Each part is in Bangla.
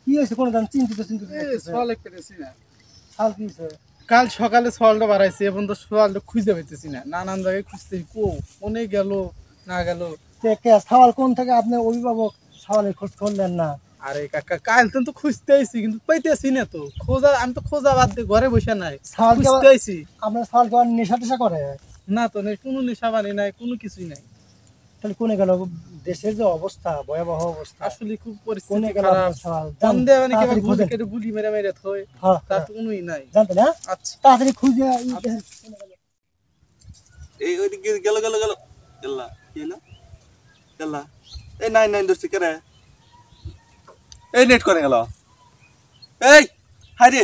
কি হয়েছে কোনো চিন্তিত কাল সকালে সওয়ালটা বাড়াইছে এবং তো সওয়ালটা খুঁজে পাইতেছি না, নানান জায়গায় খুঁজতেছি, কোনে গেল না গেল। সওয়াল কোন থেকে আপনার অভিভাবক সওয়ালের খোঁজ করলেন না? আরে কাকা কাল তো খুঁজতে আইছি কিন্তু পাইতেছি না তো, আমি তো খোঁজা বাদ দিয়ে ঘরে বসে নাই, খুঁজতে আইছি। আপনার সওয়াল কেমন নেশা টেশা করে? না তো নেই, কোনো নেশা বানি নাই, কোনো কিছুই নাই। তাহলে কোনে গেল? দেশের যে অবস্থা, ভয়াবহ অবস্থা, আসলে খুব পরিস্থিতি খারাপ। জানতে মানে কি বুঝে কেটে গুলি মেরে মেরে থই, তার তো কোনোই নাই। জানতে না? আচ্ছা তাড়াতাড়ি খুঁজে এই ওইদিকে গেল গেল গেল গেল কি হলো গেল এই নাই নাই দর্শি করে এই নেট করে গেল এই হারে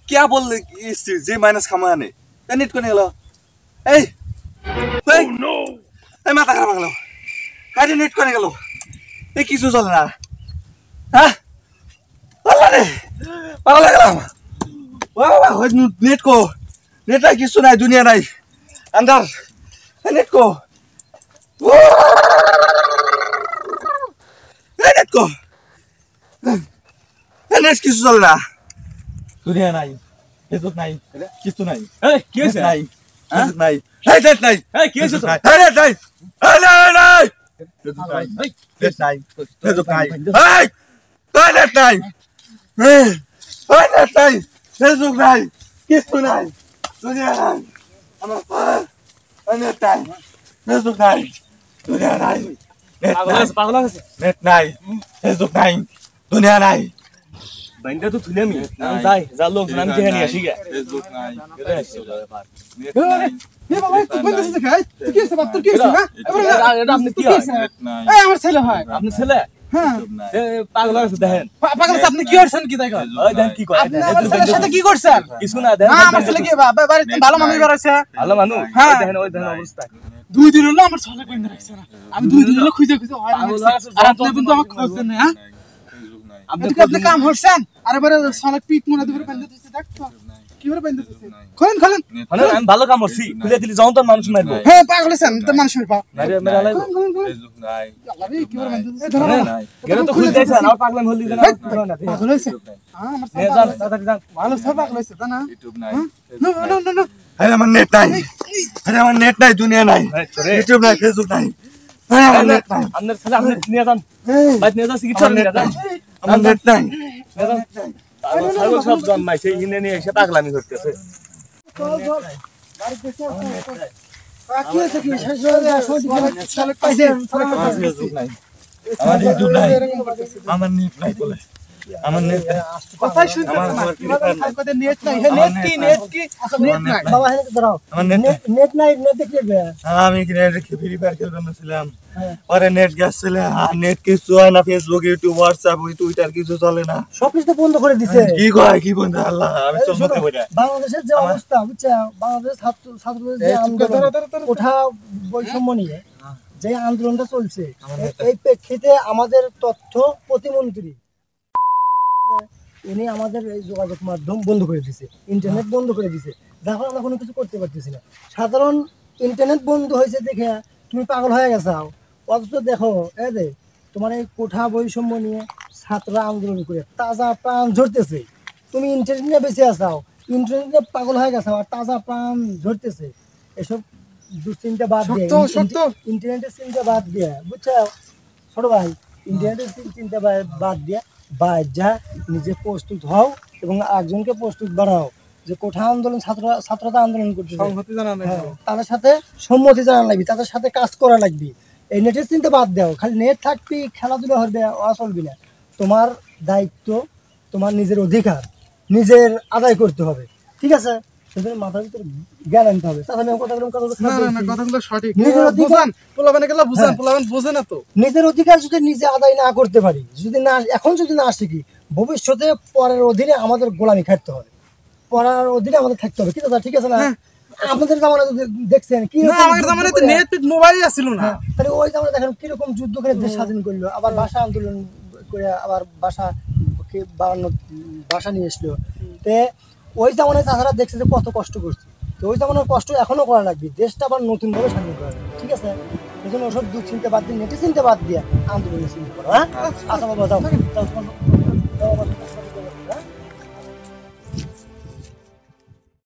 क्या बोल इस जे माइनस खामाने এই নেট করে গেল এই এই নো এই মাথা খারাপ গেল হারে নেট করে গেল এই কিছু চলে না হ্যাঁ আল্লাহ রে পাগল হয়ে গেলাম বাবা নেট को नेट है কিছু নাই দুনিয়া নাই अंदर नेट को नेट को नेट কিছু চলে না দুনিয়া নাই ফেসবুক নাই কিছু নাই এই কি হইছে নাই ফেসবুক নাই এই নেট নাই এই কি হইছে এই নেট নাই এই নাই ফেসবুক নাই নেট নাই ফেসবুক নাই এই নেট নাই এই নেট নাই ফেসবুক নাই কিছু নাই দুনিয়া নাই আমার নেট নাই ফেসবুক নাই দুনিয়া নাই পাগল আছে নেট নাই ফেসবুক নাই দুনিয়া নাই बंदे तो थुले मी जाय जा लोग नाम के नहीं आशी गे फेसबुक নাই নেট নাই এ বাবা তুই বন্ধ করে খাই তুই কি সব তোর কি হইছে না এটা আপনি কি হয় নেট নাই এই আমার ছেলে হয়। আপনি ছেলে হ্যাঁ এ পাগল আছে দেখেন পাগল আছে, আপনি কি করছেন কি দেখো ওই দেখেন কি করে আপনি আমার ছেলের সাথে কি করছেন? কিছু না দেখেন আমার ছেলে কি বাড়িতে ভালো মানুষ বাড়াইছে? ভালো মানুষ হ্যাঁ। দেখেন ওই দেখেন অবস্থা 2 দিন হলো আমার ছেলে কইন রাখছে না, আমি 2 দিন হলো খুঁজে খুঁজে হয় না। আর আপনি কিন্তু আমাকে খুঁজছেন না। হ্যাঁ ফেসবুক নাই আপনি কাম করছেন আর এবারে ছেলে পিট মোনা দিবে বান্ধে দিতে দেখতো কি করে বান্ধে দিতে খোলেন খোলেন মানে আমি ভালো কাম করছি খুলে দিলি যাও তো মানুষ মারবো হ্যাঁ পাগল আছেন তো মানুষ মারবা মারে মেরে আলাই ফেসবুক নাই আল্লাহ রে কি করে বান্ধে দিতে ধরো না গেলে তো খুলে দিয়েছেন আর পাগলাম হলি না পাগল হইছে। হ্যাঁ আমার নে যান তাড়াতাড়ি যান ভালো সব পাগল হইছে তা না। ইউটিউব নাই না না না না আরে আমার নেট নাই আরে আমার নেট নাই দুনিয়া নাই ইউটিউব নাই ফেসবুক নাই আরে আমার নেট নাই আপনার ছেলে আপনি নিয়ে যান বাইরে নিয়ে যান চিকিৎসা নিয়ে যান আমার নেট নাই ছাগল সব জন্মাইছে ইনে নিয়ে এসে পাগলামি করতেছে কি হয়েছে? কি শেষ হয়ে যায়? সঠিক পাইছেন? আমার ফেসবুক নাই আমার ইউটিউব নাই আমার নেট নাই বলে আমার নেট কথাই শুনতে না কথা নেট নাই। হ্যাঁ নেট কি নেট নাই বাবা হেনে দাঁড়াও। আমার নেট নেট নাই, নেট দেখলে আমি কি নেট রেখে ফ্রি ফায়ার খেলতাম ছিলাম পরে নেট গেছিল আর নেট কিছু হয় না ফেসবুক ইউটিউব হোয়াটসঅ্যাপ ওই টুইটার কিছু চলে না সবকিছু তো বন্ধ করে দিছে। কি কয় কি বন্ধু আল্লাহ আমি চলতে পারি বাংলাদেশের যে অবস্থা বুঝছে, বাংলাদেশ ছাত্রদের যে আন্দোলন, কোঠা বৈষম্য নিয়ে যে আন্দোলনটা চলছে, এই প্রেক্ষিতে আমাদের তথ্য প্রতিমন্ত্রী উনি আমাদের এই যোগাযোগ মাধ্যম বন্ধ করে দিয়েছে, ইন্টারনেট বন্ধ করে দিয়েছে, যার ফলে আমরা কোনো কিছু করতে পারতেছি না। সাধারণ ইন্টারনেট বন্ধ হয়েছে দেখে তুমি পাগল হয়ে গেছাও, অথচ দেখো এই যে তোমার এই কোঠা বৈষম্য নিয়ে ছাত্ররা আন্দোলন করে তাজা প্রাণ ঝরতেছে, তুমি ইন্টারনেট নিয়ে বেঁচে আসাও, ইন্টারনেট নিয়ে পাগল হয়ে গেছাও আর তাজা প্রাণ ঝরতেছে। এসব দুশ্চিন্তা বাদ দিয়ে, ইন্টারনেটের চিন্তা বাদ দিয়ে, বুঝছো ছোট ভাই, ইন্টারনেটের চিন্তা বাদ দিয়ে যা নিজে প্রস্তুত হও এবং একজনকে প্রস্তুত বাড়াও যে কোঠা আন্দোলন ছাত্রতা আন্দোলন করতে তাদের সাথে সম্মতি জানা লাগবে, তাদের সাথে কাজ করা লাগবে। এই নেটের চিন্তা বাদ দাও, খালি নেট থাকবি খেলাধুলা হবে চলবি না। তোমার দায়িত্ব, তোমার নিজের অধিকার নিজের আদায় করতে হবে, ঠিক আছে? সেজন্য মাথার ভিতরে জ্ঞান আনতে হবে। নিজের অধিকার যদি নিজে আদায় না করতে পারি, যদি না এখন যদি না শিখি, ভবিষ্যতে পরের অধীনে আমাদের গোলামি খাটতে হবে, পরের অধীনে আমাদের থাকতে হবে, ঠিক আছে না? আপনাদের জামানায় দেখছেন কি মোবাইল আসছিল না, তাহলে ওই জামানায় দেখেন কিরকম যুদ্ধ করে দেশ স্বাধীন করলো, আবার ভাষা আন্দোলন করে আবার ভাষা নিয়ে এসলো। তে ওই জামানায় তাছাড়া দেখছে যে কত কষ্ট করছে, তো ওই জামানার কষ্ট এখনো করা লাগবে, দেশটা আবার নতুন ভাবে স্বাধীন করা লাগবে, ঠিক আছে? এখন ওসব দুশ্চিন্তা বাদ দিয়ে নেটে চিন্তা বাদ দিয়ে আন্দোলনে চিন্তা করো, হ্যাঁ? আচ্ছা বাবা, যাও যাও,